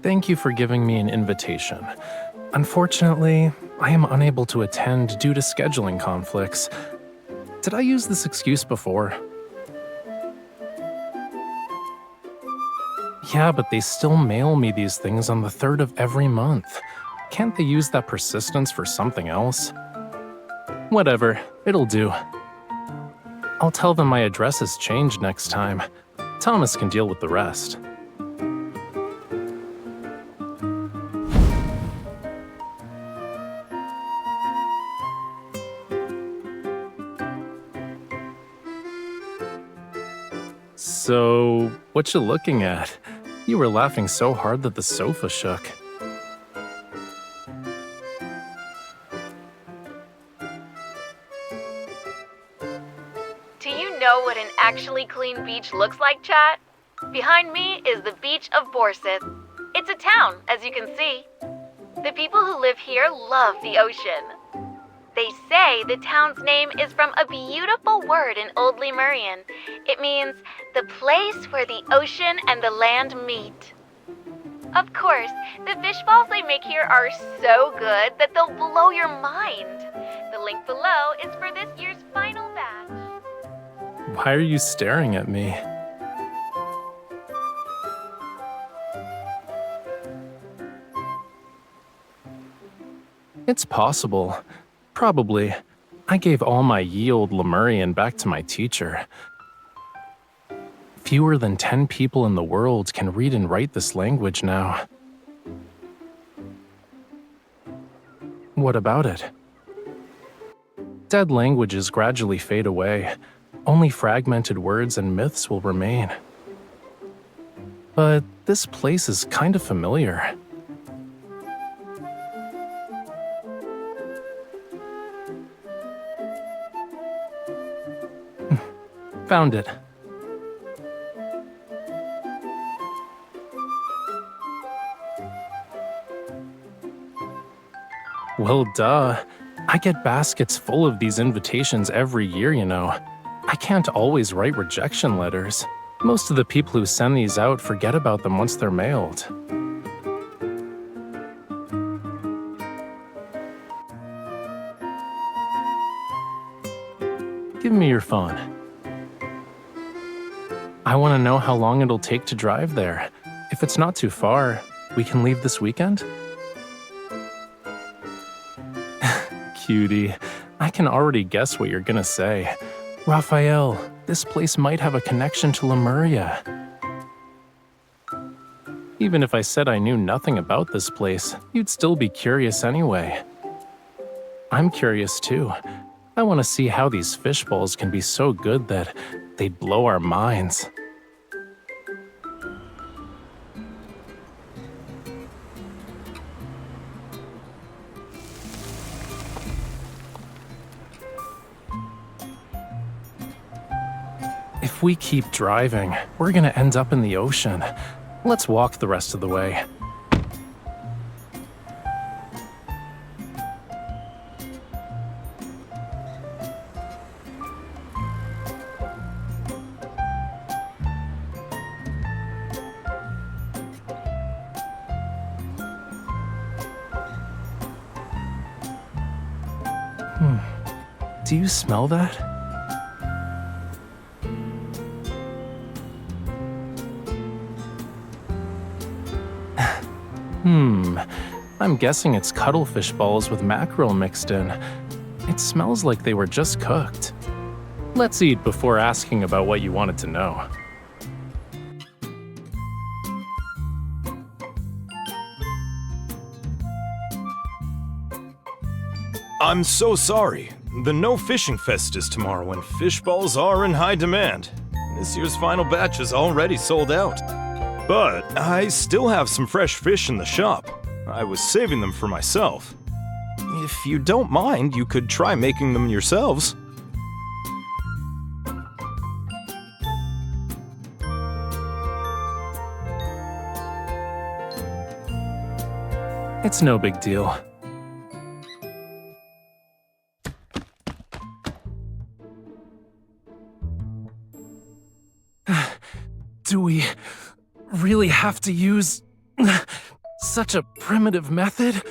Thank you for giving me an invitation. Unfortunately, I am unable to attend due to scheduling conflicts. Did I use this excuse before? Yeah, but they still mail me these things on the 3rd of every month. Can't they use that persistence for something else? Whatever, it'll do. I'll tell them my address has changed next time. Thomas can deal with the rest. So, what you looking at? You were laughing so hard that the sofa shook. Do you know what an actually clean beach looks like, chat? Behind me is the beach of Borseth. It's a town, as you can see. The people who live here love the ocean. They say the town's name is from a beautiful word in Old Lemurian. It means the place where the ocean and the land meet. Of course, the fish balls they make here are so good that they'll blow your mind. The link below is for this year's final batch. Why are you staring at me? It's possible. Probably. I gave all my ye old Lemurian back to my teacher. Fewer than 10 people in the world can read and write this language now. What about it? Dead languages gradually fade away. Only fragmented words and myths will remain. But this place is kind of familiar. Found it. Well, duh. I get baskets full of these invitations every year, you know. I can't always write rejection letters. Most of the people who send these out forget about them once they're mailed. Give me your phone. I want to know how long it'll take to drive there. If it's not too far, we can leave this weekend? Cutie, I can already guess what you're gonna say. Rafayel, this place might have a connection to Memoria. Even if I said I knew nothing about this place, you'd still be curious anyway. I'm curious too. I want to see how these fish balls can be so good that they'd blow our minds. If we keep driving, we're gonna end up in the ocean. Let's walk the rest of the way. Do you smell that? I'm guessing it's cuttlefish balls with mackerel mixed in. It smells like they were just cooked. Let's eat before asking about what you wanted to know. I'm so sorry. The No Fishing Fest is tomorrow and fish balls are in high demand. This year's final batch is already sold out. But I still have some fresh fish in the shop. I was saving them for myself. If you don't mind, you could try making them yourselves. It's no big deal. Do we really have to use Such a primitive method.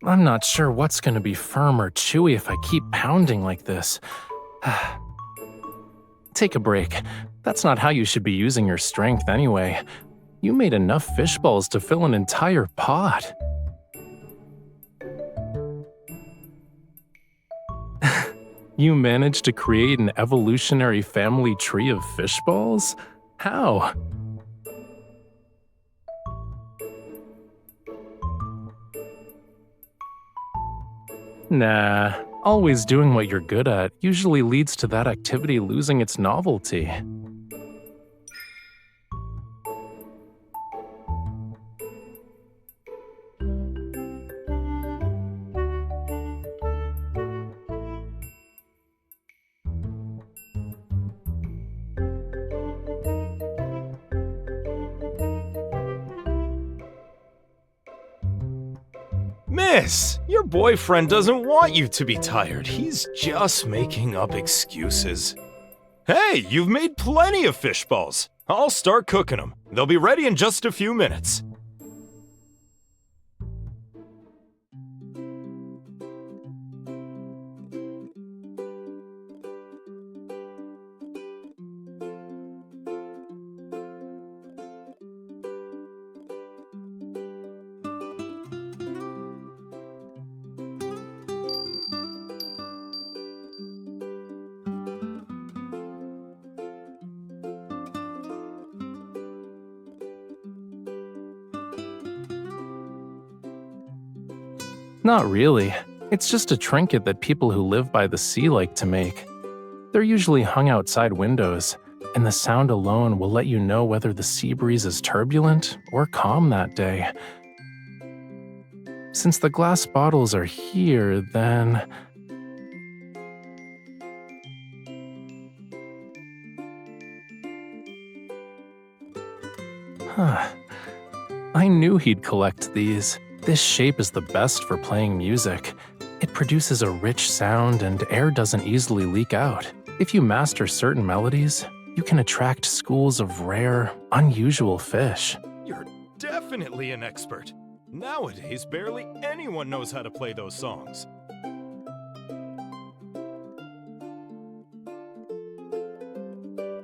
I'm not sure what's gonna be firm or chewy if I keep pounding like this. Take a break. That's not how you should be using your strength anyway. You made enough fish balls to fill an entire pot. You managed to create an evolutionary family tree of fish balls? How? Nah, always doing what you're good at usually leads to that activity losing its novelty. Miss, your boyfriend doesn't want you to be tired. He's just making up excuses. Hey, you've made plenty of fish balls. I'll start cooking them. They'll be ready in just a few minutes. Not really. It's just a trinket that people who live by the sea like to make. They're usually hung outside windows, and the sound alone will let you know whether the sea breeze is turbulent or calm that day. Since the glass bottles are here, then... Huh. I knew he'd collect these. This shape is the best for playing music. It produces a rich sound and air doesn't easily leak out. If you master certain melodies, you can attract schools of rare, unusual fish. You're definitely an expert. Nowadays, barely anyone knows how to play those songs.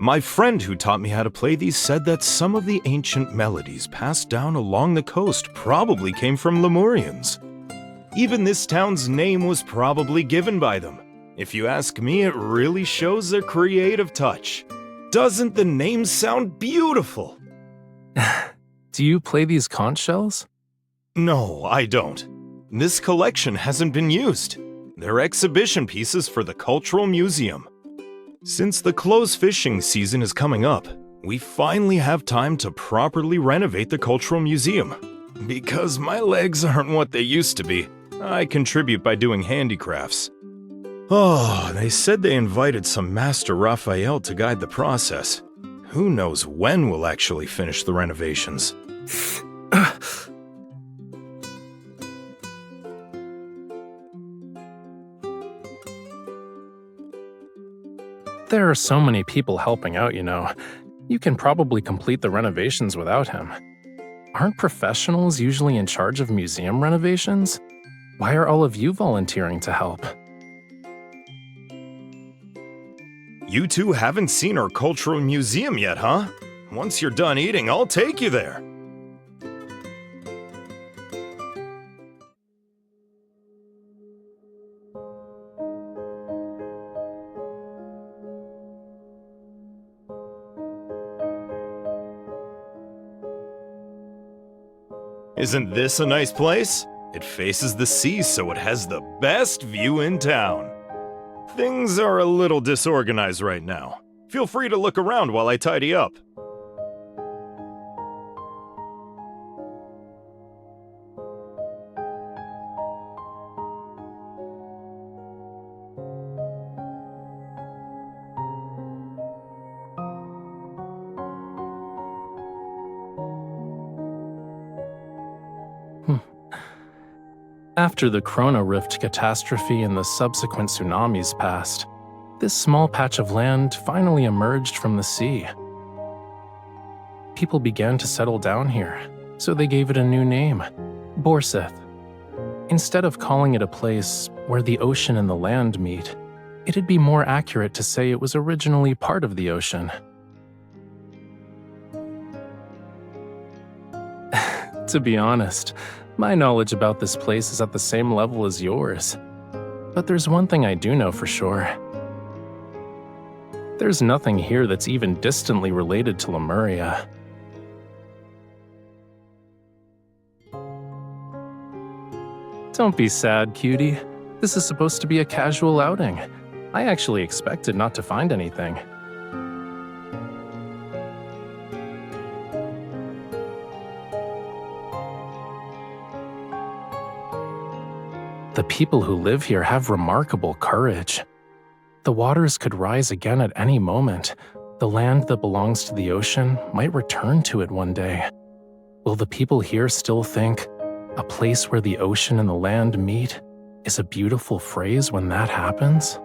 My friend who taught me how to play these said that some of the ancient melodies passed down along the coast probably came from Lemurians. Even this town's name was probably given by them. If you ask me, it really shows their creative touch. Doesn't the name sound beautiful? Do you play these conch shells? No, I don't. This collection hasn't been used. They're exhibition pieces for the Cultural Museum. Since the closed fishing season is coming up, we finally have time to properly renovate the Cultural Museum. Because my legs aren't what they used to be, I contribute by doing handicrafts. Oh, they said they invited some master Rafayel to guide the process. Who knows when we'll actually finish the renovations? There are so many people helping out, you know. You can probably complete the renovations without him. Aren't professionals usually in charge of museum renovations? Why are all of you volunteering to help? You two haven't seen our Cultural Museum yet, huh? Once you're done eating, I'll take you there. Isn't this a nice place? It faces the sea, so it has the best view in town. Things are a little disorganized right now. Feel free to look around while I tidy up. After the Corona Rift catastrophe and the subsequent tsunamis passed, This small patch of land finally emerged from the sea. People began to settle down here, so they gave it a new name, Borseth. Instead of calling it a place where the ocean and the land meet, it'd be more accurate to say it was originally part of the ocean. To be honest, my knowledge about this place is at the same level as yours. But there's one thing I do know for sure. There's nothing here that's even distantly related to Lemuria. Don't be sad, cutie. This is supposed to be a casual outing. I actually expected not to find anything. The people who live here have remarkable courage. The waters could rise again at any moment. The land that belongs to the ocean might return to it one day. Will the people here still think, a place where the ocean and the land meet is a beautiful phrase when that happens?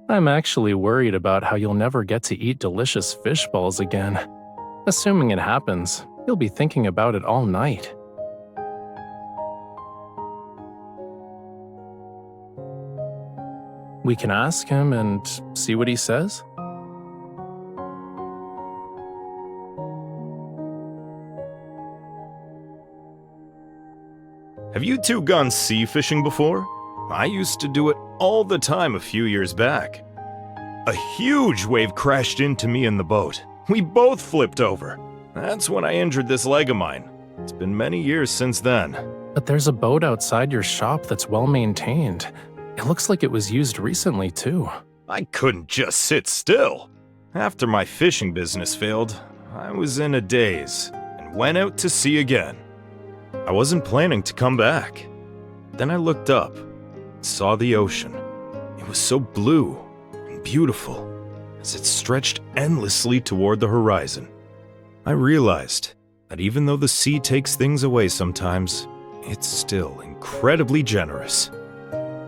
I'm actually worried about how you'll never get to eat delicious fish balls again. Assuming it happens, you'll be thinking about it all night. We can ask him and see what he says. Have you two gone sea fishing before? I used to do it all the time a few years back. A huge wave crashed into me in the boat. We both flipped over. That's when I injured this leg of mine. It's been many years since then. But there's a boat outside your shop that's well maintained. It looks like it was used recently, too. I couldn't just sit still. After my fishing business failed, I was in a daze and went out to sea again. I wasn't planning to come back. Then I looked up and saw the ocean. It was so blue and beautiful as it stretched endlessly toward the horizon. I realized that even though the sea takes things away sometimes, it's still incredibly generous.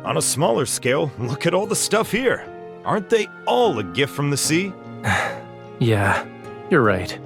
On a smaller scale, look at all the stuff here. Aren't they all a gift from the sea? Yeah, you're right.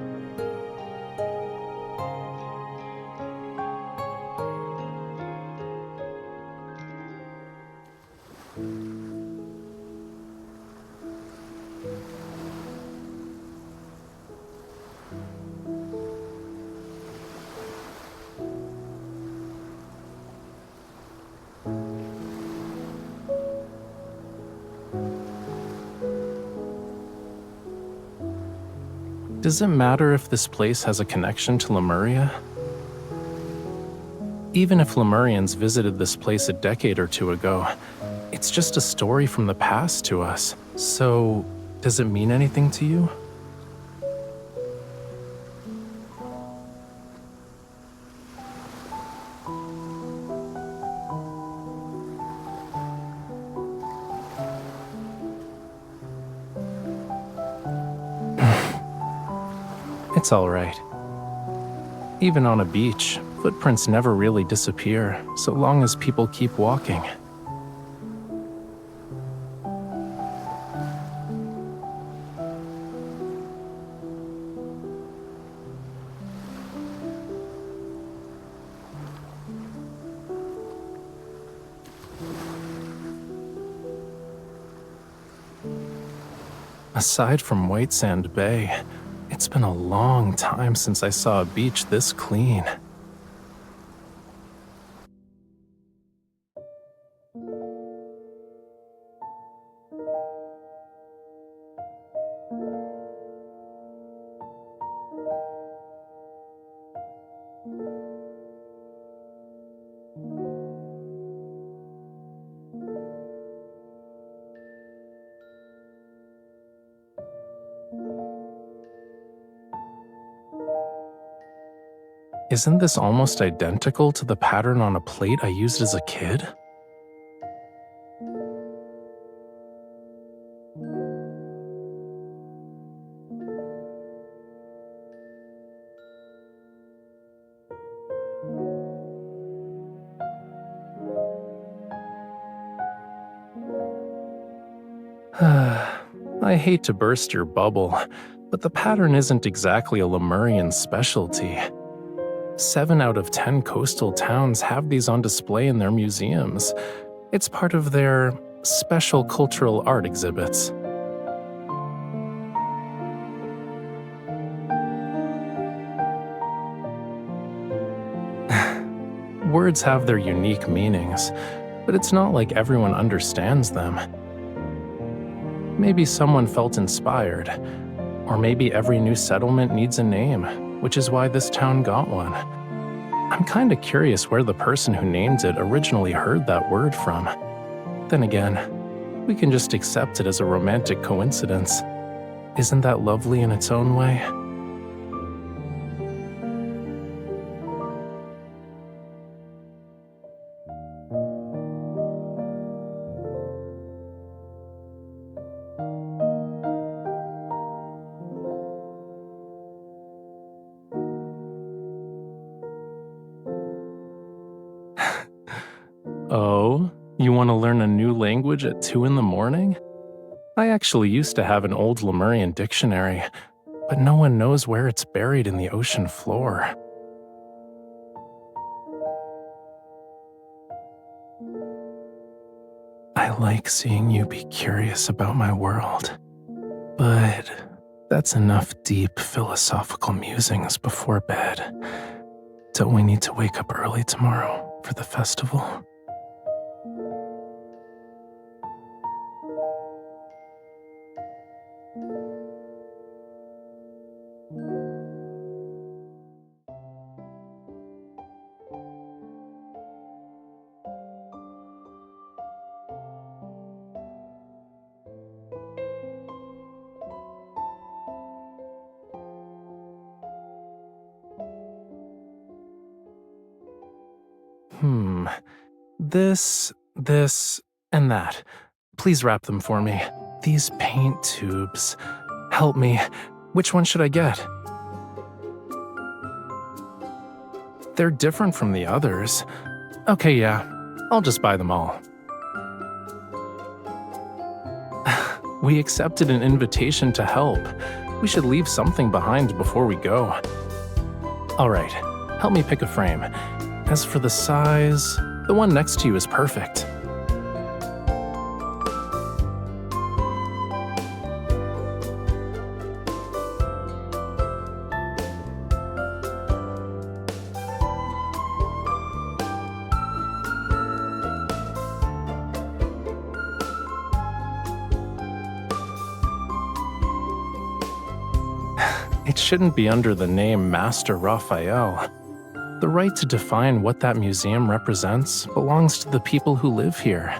Does it matter if this place has a connection to Lemuria? Even if Lemurians visited this place a decade or two ago, it's just a story from the past to us. So, does it mean anything to you? It's all right. Even on a beach, footprints never really disappear, so long as people keep walking. Aside from White Sand Bay, it's been a long time since I saw a beach this clean. Isn't this almost identical to the pattern on a plate I used as a kid? I hate to burst your bubble, but the pattern isn't exactly a Lemurian specialty. 7 out of 10 coastal towns have these on display in their museums. It's part of their special cultural art exhibits. Words have their unique meanings, but it's not like everyone understands them. Maybe someone felt inspired, or maybe every new settlement needs a name, which is why this town got one. I'm kinda curious where the person who named it originally heard that word from. Then again, we can just accept it as a romantic coincidence. Isn't that lovely in its own way? Oh, you want to learn a new language at 2 in the morning? I actually used to have an old Lemurian dictionary, but no one knows where it's buried in the ocean floor. I like seeing you be curious about my world, but that's enough deep philosophical musings before bed. Don't we need to wake up early tomorrow for the festival? This, and that. Please wrap them for me. These paint tubes. Help me. Which one should I get? They're different from the others. Okay, yeah. I'll just buy them all. We accepted an invitation to help. We should leave something behind before we go. All right, help me pick a frame. As for the size, the one next to you is perfect. It shouldn't be under the name Master Rafayel. The right to define what that museum represents belongs to the people who live here.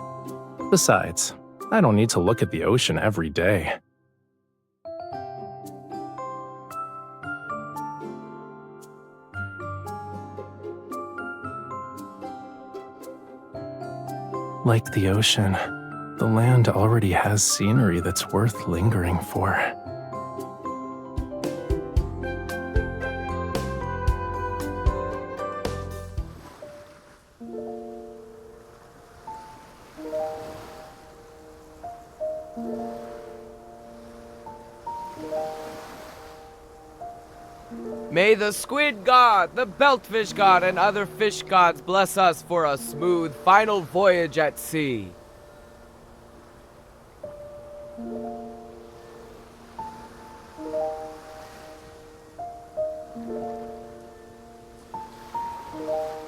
Besides, I don't need to look at the ocean every day. Like the ocean, the land already has scenery that's worth lingering for. May the squid god, the beltfish god, and other fish gods bless us for a smooth final voyage at sea.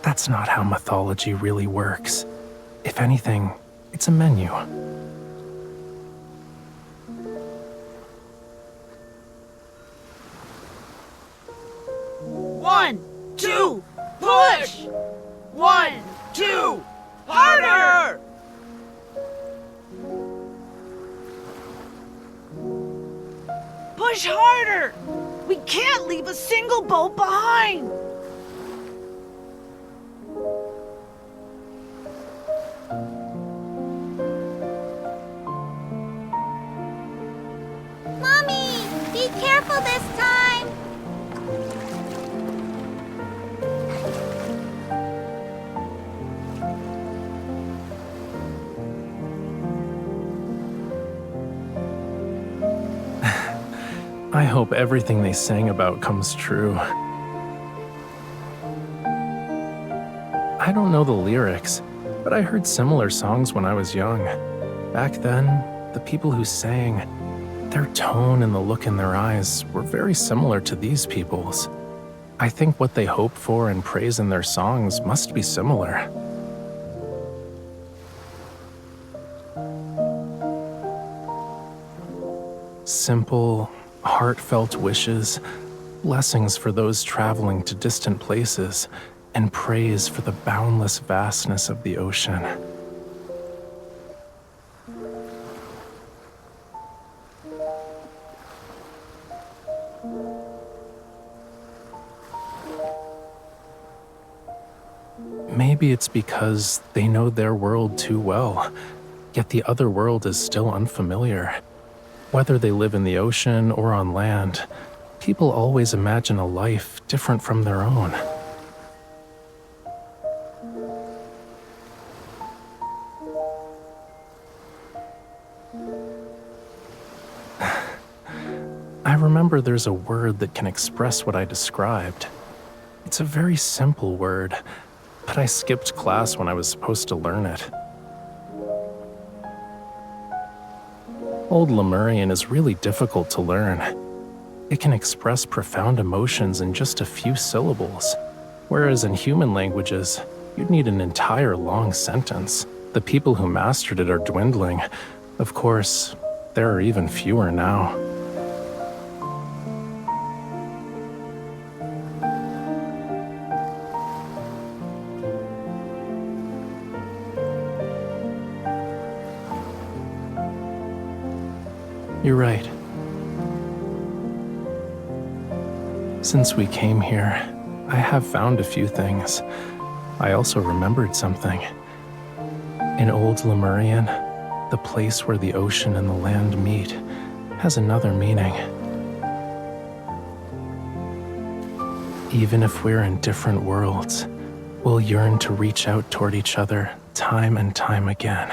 That's not how mythology really works. If anything, it's a menu. One, two, push! 1, 2, harder! Push harder! We can't leave a single boat behind! Mommy, be careful this time! I hope everything they sang about comes true. I don't know the lyrics, but I heard similar songs when I was young. Back then, the people who sang, their tone and the look in their eyes were very similar to these people's. I think what they hope for and praise in their songs must be similar. Simple, heartfelt wishes, blessings for those traveling to distant places, and praise for the boundless vastness of the ocean. Maybe it's because they know their world too well, yet the other world is still unfamiliar. Whether they live in the ocean or on land, people always imagine a life different from their own. I remember there's a word that can express what I described. It's a very simple word, but I skipped class when I was supposed to learn it. Old Lemurian is really difficult to learn. It can express profound emotions in just a few syllables, whereas in human languages, you'd need an entire long sentence. The people who mastered it are dwindling. Of course, there are even fewer now. You're right. Since we came here, I have found a few things. I also remembered something. In Old Lemurian, the place where the ocean and the land meet has another meaning. Even if we're in different worlds, we'll yearn to reach out toward each other time and time again.